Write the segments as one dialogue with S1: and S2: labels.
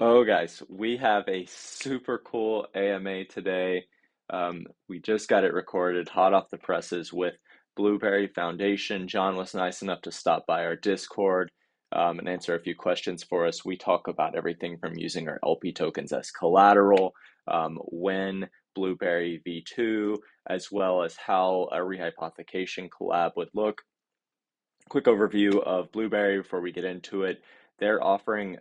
S1: Oh, guys, we have a super cool AMA today. We just got it recorded, hot off the presses with Blueberry Foundation. John was nice enough to stop by our Discord and answer a few questions for us. We talk about everything from using our LP tokens as collateral, when Blueberry V2, as well as how a rehypothecation collab would look. Quick overview of Blueberry before we get into it. They're offering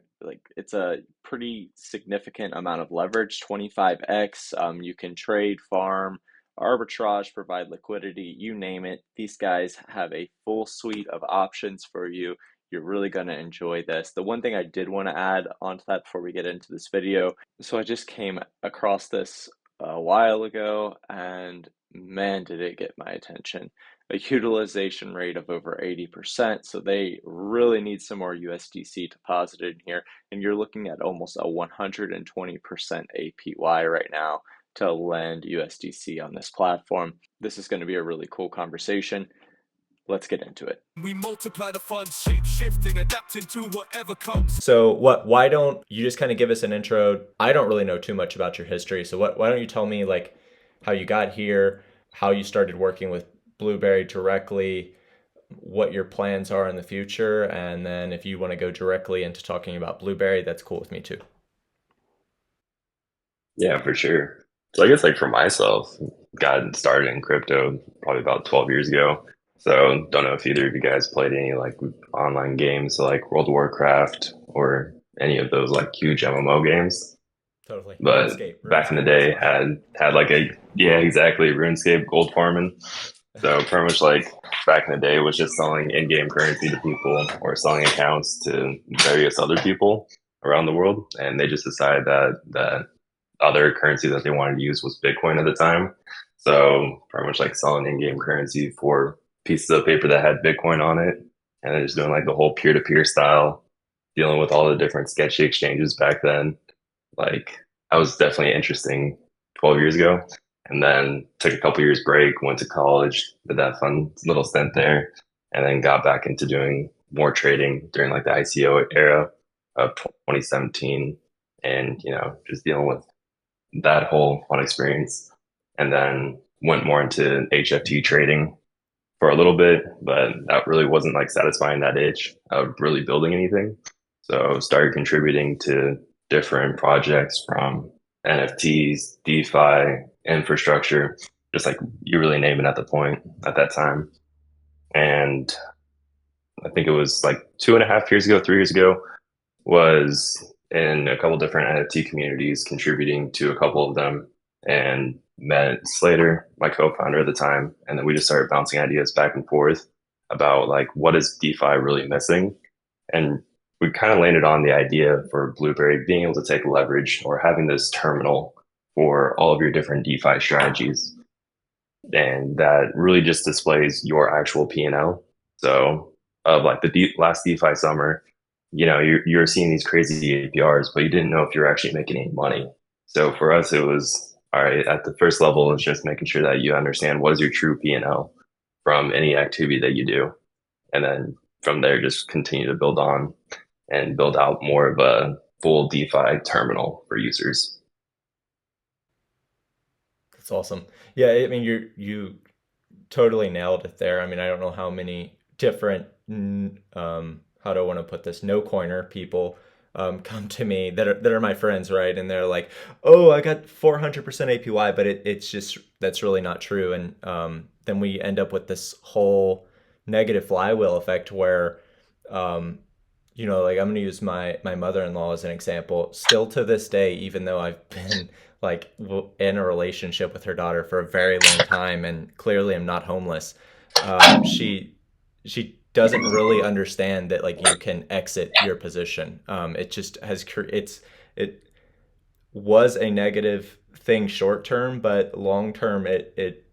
S1: it's a pretty significant amount of leverage, 25x. You can trade, farm, arbitrage, provide liquidity, you name it. These guys have a full suite of options for you. You're really going to enjoy this. The one thing I did want to add onto that before we get into this video, so I just came across this a while ago, and man, did it get my attention. A utilization rate of over 80%. So they really need some more USDC deposited in here. And you're looking at almost a 120% APY right now to lend USDC on this platform. This is going to be a really cool conversation. Let's get into it.
S2: We multiply the funds, shape shifting, adapting to whatever comes.
S3: So why don't you just kind of give us an intro? I don't really know too much about your history. So why don't you tell me like how you got here, how you started working with Blueberry directly, what your plans are in the future, and then if you want to go directly into talking about Blueberry, that's cool with me too.
S4: Yeah, for sure. So I guess like for myself, got started in crypto probably about 12 years ago. So don't know if either of you guys played any like online games like World of Warcraft or any of those like huge MMO games.
S3: Totally.
S4: But back in the
S3: RuneScape as
S4: day
S3: well.
S4: had like a yeah, exactly, RuneScape, gold farming. So pretty much like back in the day was just selling in-game currency to people or selling accounts to various other people around the world. And they just decided that other currency that they wanted to use was Bitcoin at the time. So pretty much like selling in-game currency for pieces of paper that had Bitcoin on it, and then just doing like the whole peer-to-peer style, dealing with all the different sketchy exchanges back then. Like that was definitely interesting 12 years ago. And then took a couple years break, went to college, did that fun little stint there, and then got back into doing more trading during like the ICO era of 2017, and just dealing with that whole fun experience. And then went more into HFT trading for a little bit, but that really wasn't like satisfying that itch of really building anything. So started contributing to different projects from NFTs, DeFi, infrastructure, just like you really name it at the point at that time. And I think it was like 2.5 years ago, 3 years ago, was in a couple different NFT communities, contributing to a couple of them, and met Slater, my co-founder at the time, and then we just started bouncing ideas back and forth about like what is DeFi really missing, and we kind of landed on the idea for Blueberry being able to take leverage or having this terminal for all of your different DeFi strategies, and that really just displays your actual P&L. So of like the last DeFi summer, you're seeing these crazy APRs, but you didn't know if you're actually making any money. So for us, it was all right. At the first level, it's just making sure that you understand what is your true P&L from any activity that you do, and then from there, just continue to build on and build out more of a full DeFi terminal for users.
S3: That's awesome. Yeah, I mean you totally nailed it there. I mean, I don't know how many different how do I want to put this, no coiner people come to me that are my friends, right? And they're like, "Oh, I got 400% APY," but it's just that's really not true. And then we end up with this whole negative flywheel effect where like I'm gonna use my mother-in-law as an example. Still to this day, even though I've been like in a relationship with her daughter for a very long time, and clearly I'm not homeless. She doesn't really understand that like you can exit your position. It just it was a negative thing short term, but long term it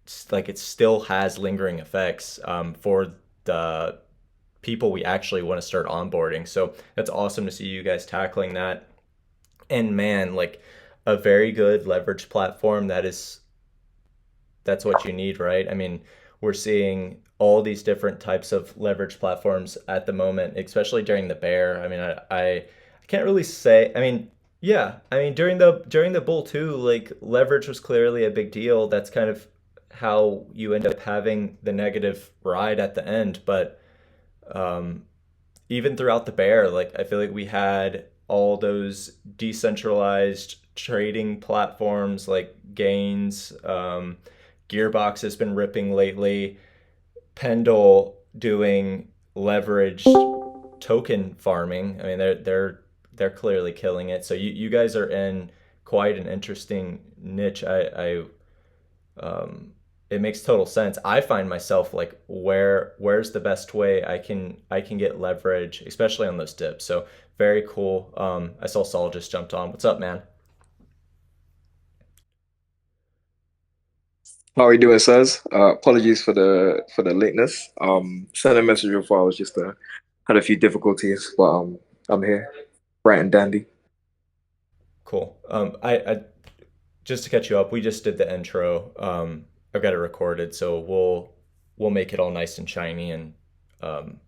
S3: still has lingering effects for the people we actually want to start onboarding. So that's awesome to see you guys tackling that. And man, like a very good leverage platform that's what you need, right? I mean, we're seeing all these different types of leverage platforms at the moment, especially during the bear. I mean, I can't really say. I mean, yeah. I mean, during the bull too, like leverage was clearly a big deal. That's kind of how you end up having the negative ride at the end. But um, even throughout the bear, like I feel like we had all those decentralized trading platforms like Gains, Gearbox has been ripping lately. Pendle doing leveraged token farming. I mean, they're clearly killing it. So you guys are in quite an interesting niche. It makes total sense. I find myself like where's the best way I can get leverage, especially on those dips. So very cool. I saw Saul just jumped on. What's up, man?
S5: How are you doing, Saz? Apologies for the lateness. Sent a message before. I was just had a few difficulties, but I'm here, bright and dandy.
S3: Cool. I just to catch you up, we just did the intro. I've got it recorded, so we'll make it all nice and shiny, and um,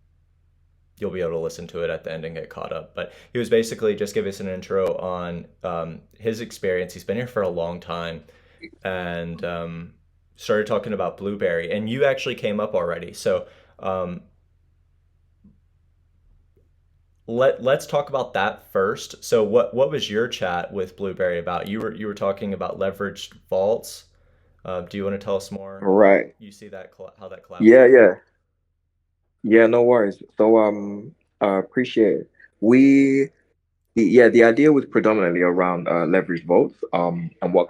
S3: you'll be able to listen to it at the end and get caught up. But he was basically just give us an intro on his experience. He's been here for a long time, and started talking about Blueberry, and you actually came up already. So um, let's talk about that first. So what was your chat with Blueberry about? You were talking about leveraged vaults. Do you want to tell us more how
S5: Right.
S3: you see that how that collapse
S5: Yeah,
S3: works?
S5: yeah, yeah. No worries. So appreciate it. We yeah, the idea was predominantly around leverage votes. And what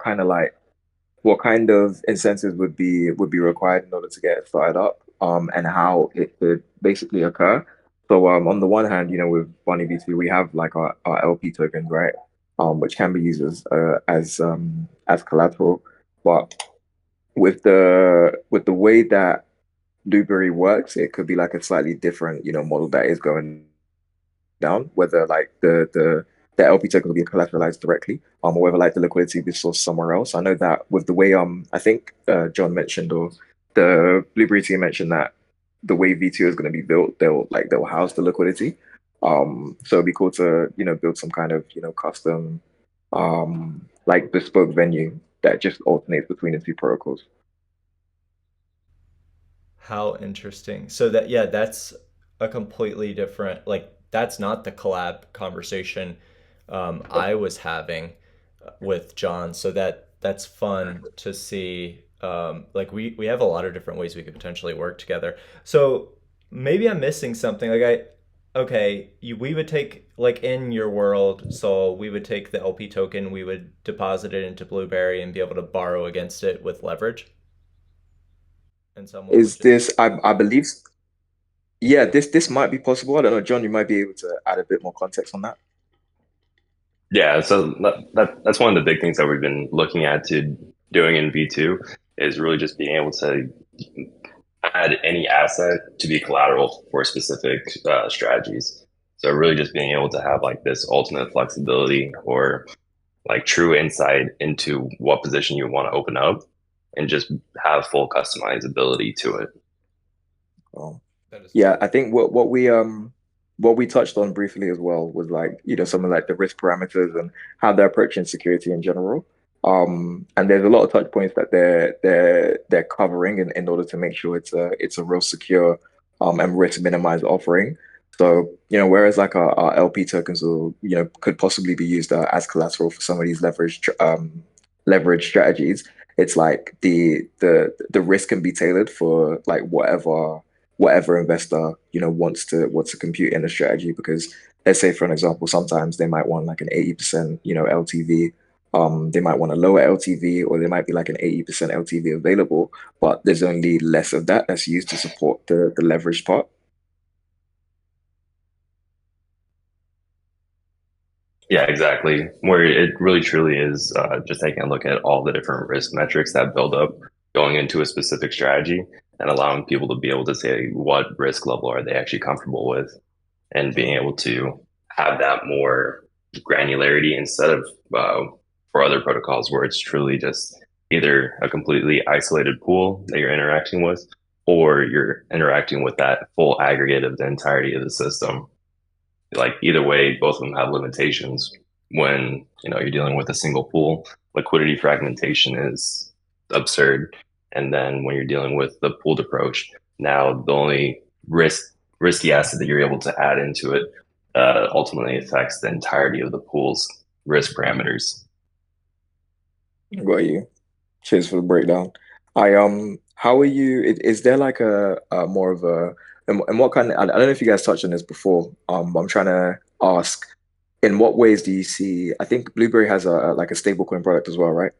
S5: kind of incentives would be required in order to get it started up, and how it could basically occur. So on the one hand, with Bunny V2, we have like our LP tokens, right? Which can be used as collateral. But with the way that Blueberry works, it could be like a slightly different, model that is going down, whether like the LP token will be collateralized directly, or whether like the liquidity will be sourced somewhere else. I know that with the way I think John mentioned, or the Blueberry team mentioned, that the way V2 is going to be built, they'll house the liquidity. So it'd be cool to, build some kind of, custom like bespoke venue that just alternates between the two protocols.
S3: How interesting. So that yeah, that's a completely different like that's not the collab conversation I was having with John. So that's fun to see. Like we have a lot of different ways we could potentially work together. So maybe I'm missing something. Like okay, we would take like in your world, so we would take the LP token, we would deposit it into Blueberry and be able to borrow against it with leverage, and someone would
S5: Is
S3: just
S5: this, I believe, yeah, this might be possible. I don't know, John, you might be able to add a bit more context on that.
S4: Yeah, so that's one of the big things that we've been looking at to doing in V2 is really just being able to add any asset to be collateral for specific strategies. So really just being able to have like this ultimate flexibility or like true insight into what position you want to open up and just have full customizability to it.
S5: Um,
S3: that is
S5: yeah,
S3: totally
S5: I think what we touched on briefly as well was like, some of like the risk parameters and how they're approaching security in general. And there's a lot of touch points that they're covering in order to make sure it's a real secure and risk minimized offering. So, whereas like our LP tokens will, could possibly be used as collateral for some of these leverage strategies, it's like the risk can be tailored for like whatever investor wants to compute in a strategy, because let's say for an example, sometimes they might want like an 80% LTV. They might want a lower LTV, or there might be like an 80% LTV available, but there's only less of that that's used to support the leverage part.
S4: Yeah, exactly. Where it really truly is just taking a look at all the different risk metrics that build up going into a specific strategy and allowing people to be able to say what risk level are they actually comfortable with and being able to have that more granularity instead of for other protocols where it's truly just either a completely isolated pool that you're interacting with or you're interacting with that full aggregate of the entirety of the system. like either way, both of them have limitations. When you're dealing with a single pool, liquidity fragmentation is absurd, and then when you're dealing with the pooled approach, now the only risky asset that you're able to add into it ultimately affects the entirety of the pool's risk parameters.
S5: Got you. Cheers for the breakdown. How are you? Is there like a more of a, and what kind of, I don't know if you guys touched on this before. I'm trying to ask, in what ways do you see, I think Blueberry has like a stablecoin product as well, right?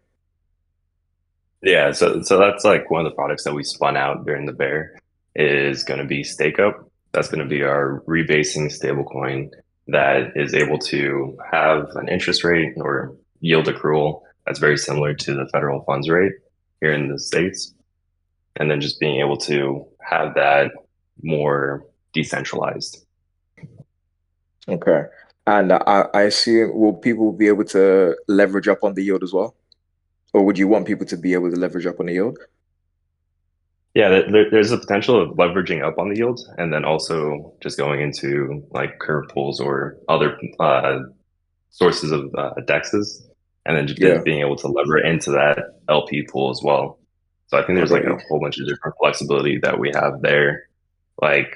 S4: Yeah, so that's like one of the products that we spun out during the bear is going to be Stake Up. That's going to be our rebasing stablecoin that is able to have an interest rate or yield accrual that's very similar to the federal funds rate here in the States, and then just being able to have that more decentralized.
S5: Okay. And I assume will people be able to leverage up on the yield as well? Or would you want people to be able to leverage up on the yield?
S4: Yeah, there's a potential of leveraging up on the yield and then also just going into like curve pools or other sources of DEXs, and then just
S5: Yeah,
S4: being able to lever into that LP pool as well. So I think
S5: I
S4: there's
S5: got
S4: like a
S5: you.
S4: whole bunch of different flexibility that we have there. Like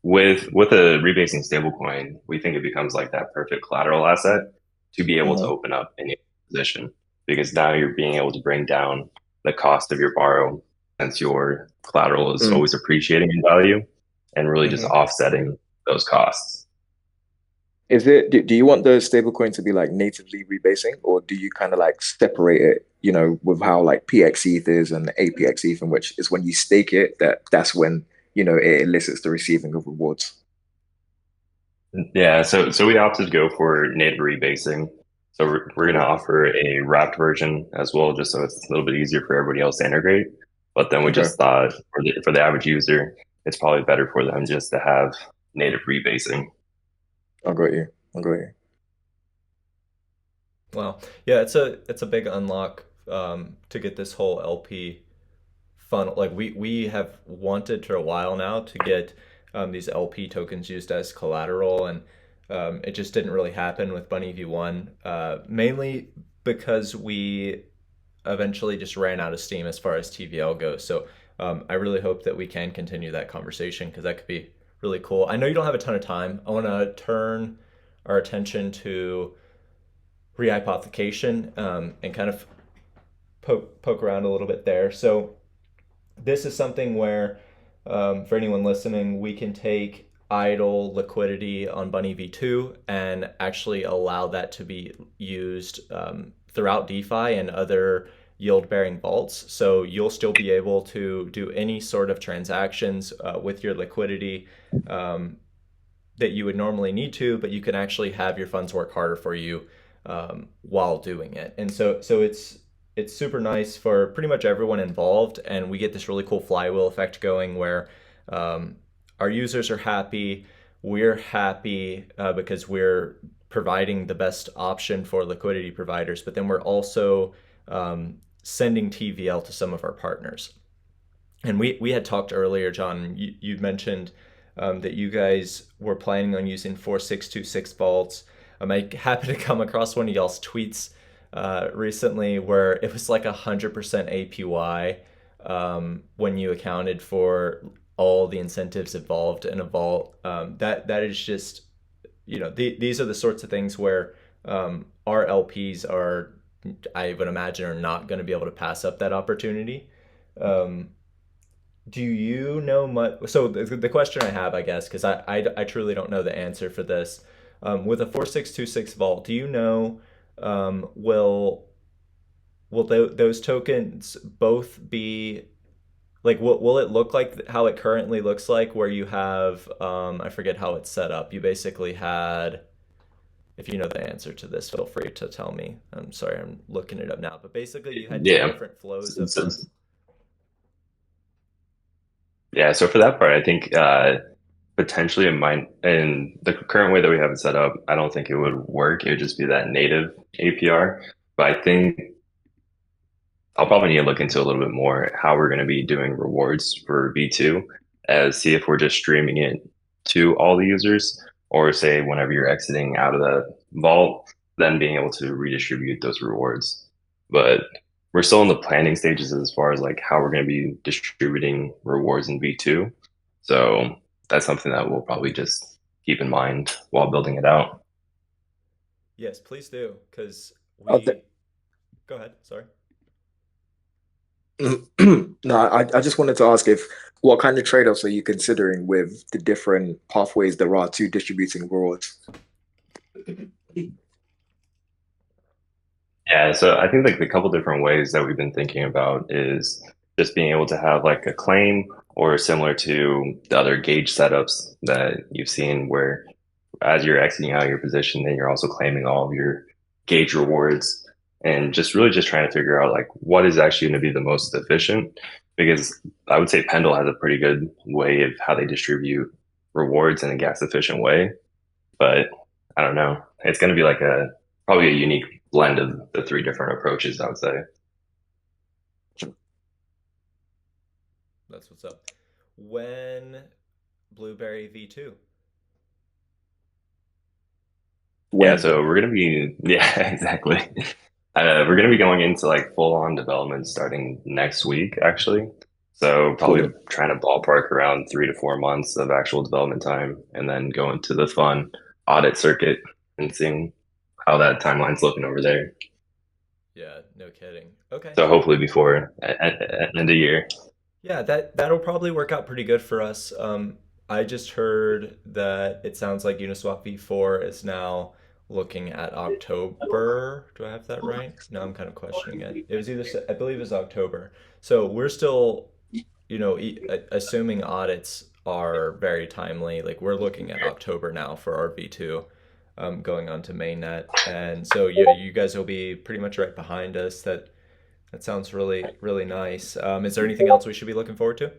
S4: with a rebasing stablecoin, we think it becomes like that perfect collateral asset to be able to
S5: Hmm.
S4: open up any position because now you're being able to bring down the cost of your borrow since your collateral is always appreciating in value and really just
S5: Mm-hmm.
S4: offsetting those costs.
S5: Do you want the stablecoin to be like natively rebasing, or do you kind of like separate it, with how like PXETH is and APXETH, in which is when you stake it, that's when, it elicits the receiving of rewards.
S4: Yeah, so we opted to go for native rebasing. So we're going to
S5: Okay.
S4: offer a wrapped version as well, just so it's a little bit easier for everybody else to integrate. But then we
S5: Okay.
S4: just thought for the average user, it's probably better for them just to have native rebasing.
S5: I got you. I got you.
S3: Well, yeah, it's a big unlock to get this whole LP funnel. Like we have wanted for a while now to get these LP tokens used as collateral, and it just didn't really happen with Bunny V1, mainly because we eventually just ran out of steam as far as TVL goes. So I really hope that we can continue that conversation because that could be really cool. I know you don't have a ton of time. I want to turn our attention to Reyhpothecation and kind of poke around a little bit there. So this is something where, for anyone listening, we can take idle liquidity on Bunny V2 and actually allow that to be used throughout DeFi and other yield bearing vaults. So you'll still be able to do any sort of transactions with your liquidity that you would normally need to, but you can actually have your funds work harder for you while doing it. And so it's super nice for pretty much everyone involved, and we get this really cool flywheel effect going where our users are happy, we're happy because we're providing the best option for liquidity providers, but then we're also sending TVL to some of our partners. And we had talked earlier, John, you mentioned that you guys were planning on using 4626 vaults. I happened to come across one of y'all's tweets recently where it was like 100% APY when you accounted for all the incentives involved in a vault. That is just, these are the sorts of things where our LPs are, I would imagine, are not going to be able to pass up that opportunity. Um, do you know much? So the question I have, I guess, because I truly don't know the answer for this. With a 4626 vault, do you know will those tokens both be like will it look like how it currently looks like where you have I forget how it's set up. You basically had, if you know the answer to this, feel free to tell me. I'm sorry, I'm looking it up now. But basically you had two
S4: Yeah.
S3: different flows
S4: So,
S3: of
S4: so,
S3: funds.
S4: yeah, so for that part, I think potentially it might, in the current way that we have it set up, I don't think it would work. It would just be that native APR. But I think I'll probably need to look into a little bit more how we're going to be doing rewards for V2 as see if we're just streaming it to all the users or say whenever you're exiting out of the vault, then being able to redistribute those rewards. But we're still in the planning stages as far as like how we're going to be distributing rewards in V2. So that's something that we'll probably just keep in mind while building it out.
S3: Yes, please do, because
S5: Oh, th-
S3: we go ahead. Sorry.
S5: no, I just wanted to ask if what kind of trade-offs are you considering with the different pathways there are to distributing rewards?
S4: Yeah, so I think like the couple different ways that we've been thinking about is just being able to have like a claim or similar to the other gauge setups that you've seen where as you're exiting out of your position, then you're also claiming all of your gauge rewards and just really just trying to figure out like what is actually going to be the most efficient because I would say Pendle has a pretty good way of how they distribute rewards in a gas efficient way, but I don't know. It's going to be like a probably a unique blend of the three different approaches, I would say.
S3: That's what's up. When Blueberry V2?
S4: Yeah,
S5: When?
S4: so we're gonna be yeah, exactly. We're gonna be going into like full on development starting next week, actually. So
S5: Cool.
S4: probably trying to ballpark around 3 to 4 months of actual development time, and then go into the fun audit circuit and seeing how that timeline's looking over there.
S3: Yeah, no kidding. Okay.
S4: So hopefully before at end of year.
S3: Yeah, that'll probably work out pretty good for us. I just heard that it sounds like Uniswap v4 is now looking at October. Do I have that right? No, I'm kind of questioning it. It was I believe it was October. So we're still, assuming audits are very timely, like we're looking at October now for our V2, going on to mainnet. And so yeah, you guys will be pretty much right behind us. That sounds really, really nice. Is there anything else we should be looking forward to?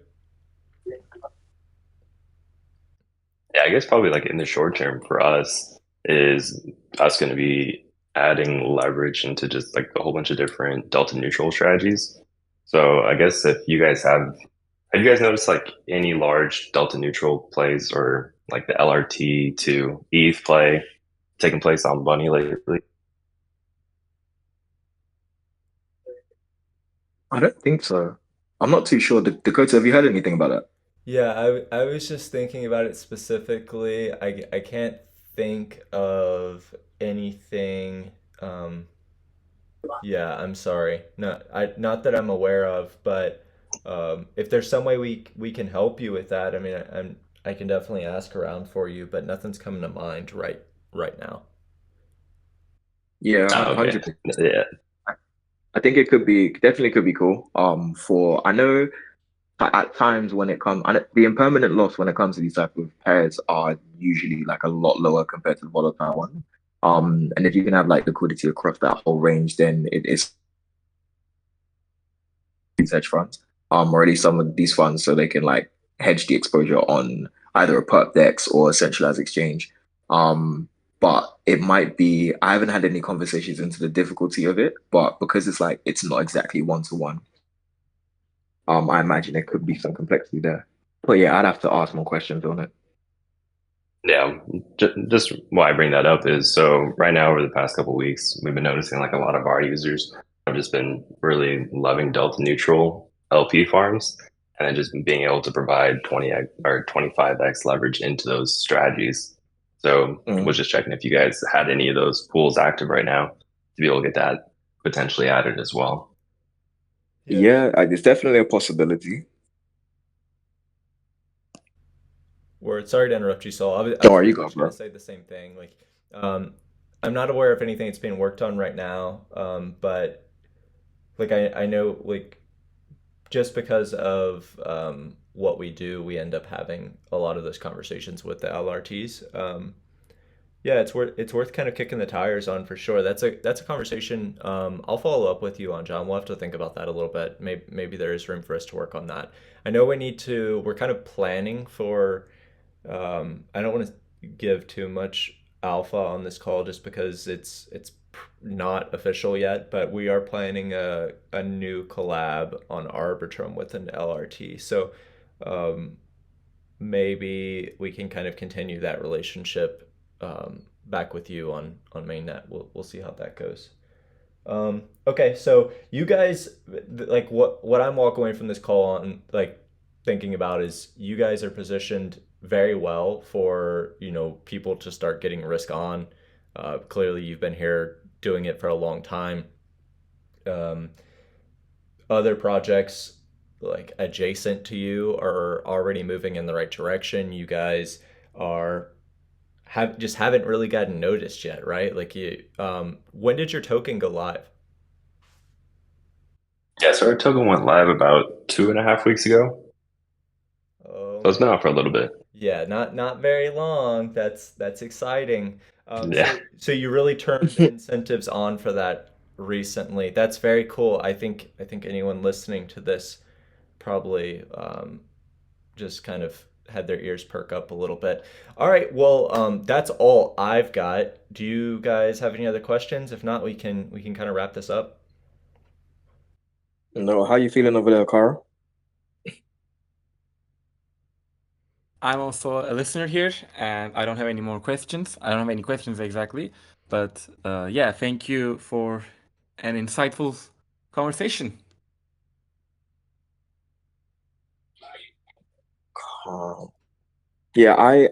S4: Yeah, I guess probably like in the short term for us is us going to be adding leverage into just like a whole bunch of different delta neutral strategies. So I guess if you guys have you guys noticed like any large delta neutral plays or like the LRT to ETH play taking place on Bunny lately?
S5: I don't think so. I'm not too sure. Dakota, have you heard anything about that?
S3: Yeah, I was just thinking about it specifically. I can't think of anything. Yeah, I'm sorry. Not that I'm aware of, but if there's some way we can help you with that, I mean, I can definitely ask around for you, but nothing's coming to mind right now.
S5: Yeah,
S4: Oh, okay.
S5: 100%.
S4: Yeah.
S5: I think it could be definitely could be cool. For I know at times when it comes, the impermanent loss when it comes to these type of pairs are usually like a lot lower compared to the volatile one. And if you can have like liquidity across that whole range, then it's these hedge funds, or at least some of these funds, so they can like hedge the exposure on either a perp dex or a centralized exchange. But it might be, I haven't had any conversations into the difficulty of it, but because it's like it's not exactly one to one, I imagine there could be some complexity there. But yeah, I'd have to ask more questions on it.
S4: Yeah, just why I bring that up is so right now over the past couple of weeks, we've been noticing like a lot of our users have just been really loving delta neutral LP farms and then just being able to provide 20x or 25x leverage into those strategies. So was
S5: Mm.
S4: just checking if you guys had any of those pools active right now to be able to get that potentially added as well.
S3: Yeah,
S5: Yeah, it's definitely a possibility.
S3: word. Sorry to interrupt you, Saul. I was
S5: Sorry, you
S3: pretty
S5: go,
S3: much gonna
S5: bro.
S3: say the same thing. Like, um, I'm not aware of anything that's being worked on right now, but like I know like just because of what we do, we end up having a lot of those conversations with the LRTs. Yeah, it's worth kind of kicking the tires on for sure. That's a conversation I'll follow up with you on, John. We'll have to think about that a little bit. Maybe there is room for us to work on that. I know we need to. We're kind of planning for. I don't want to give too much alpha on this call just because it's not official yet, but we are planning a new collab on Arbitrum with an LRT. So maybe we can kind of continue that relationship back with you on mainnet. We'll see how that goes. Okay, so you guys, like what I'm walking away from this call on, like thinking about is you guys are positioned very well for, people to start getting risk on. Clearly, you've been here doing it for a long time. Um, Other projects like adjacent to you are already moving in the right direction. You guys are haven't really gotten noticed yet, right? Like when did your token go live?
S4: Yeah, so our token went live about 2.5 weeks ago. So
S3: Oh,
S4: it's been out for a little bit.
S3: yeah, not very long. That's exciting.
S4: Yeah.
S3: So you really turned the incentives on for that recently. That's very cool. I think anyone listening to this probably just kind of had their ears perk up a little bit. All right, well, that's all I've got. Do you guys have any other questions? If not, we can kind of wrap this up.
S5: No, how you feeling over there, Carl?
S6: I'm also a listener here, and I don't have any more questions. I don't have any questions exactly, but yeah, thank you for an insightful conversation.
S5: Um, yeah,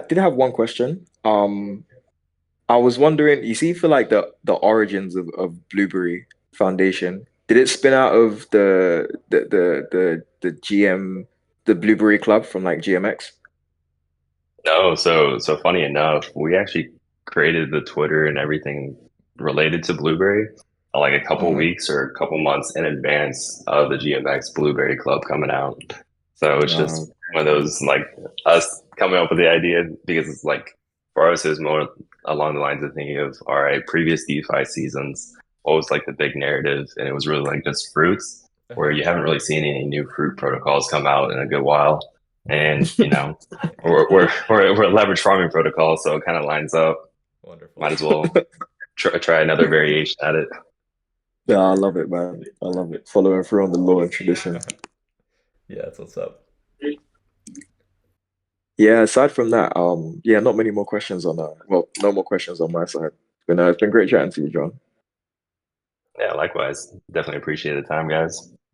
S5: did have one question. I was wondering, you see, for like the origins of Blueberry Foundation, did it spin out of the GM, the Blueberry Club from like GMX?
S4: No, so funny enough, we actually created the Twitter and everything related to Blueberry like a couple
S5: Hmm.
S4: weeks or a couple months in advance of the GMX Blueberry Club coming out. So it's
S5: Uh,
S4: just one of those like us coming up with the idea because it's like for us it was more along the lines of thinking of all right, previous DeFi seasons, what was like the big narrative? And it was really like just fruits, where
S3: Uh-huh.
S4: you haven't really seen any new fruit protocols come out in a good while. And we're a leverage farming protocol, so it kind of lines up. Might
S3: Wonderful.
S4: as well try another variation at it.
S5: yeah, I love it, man. I love it. Following through on the law and tradition.
S3: Yeah, that's what's up.
S5: Yeah, aside from that, yeah, not many more questions on well, no more questions on my side. But no, it's been great chatting to you, John.
S4: Yeah, likewise. Definitely appreciate the time, guys.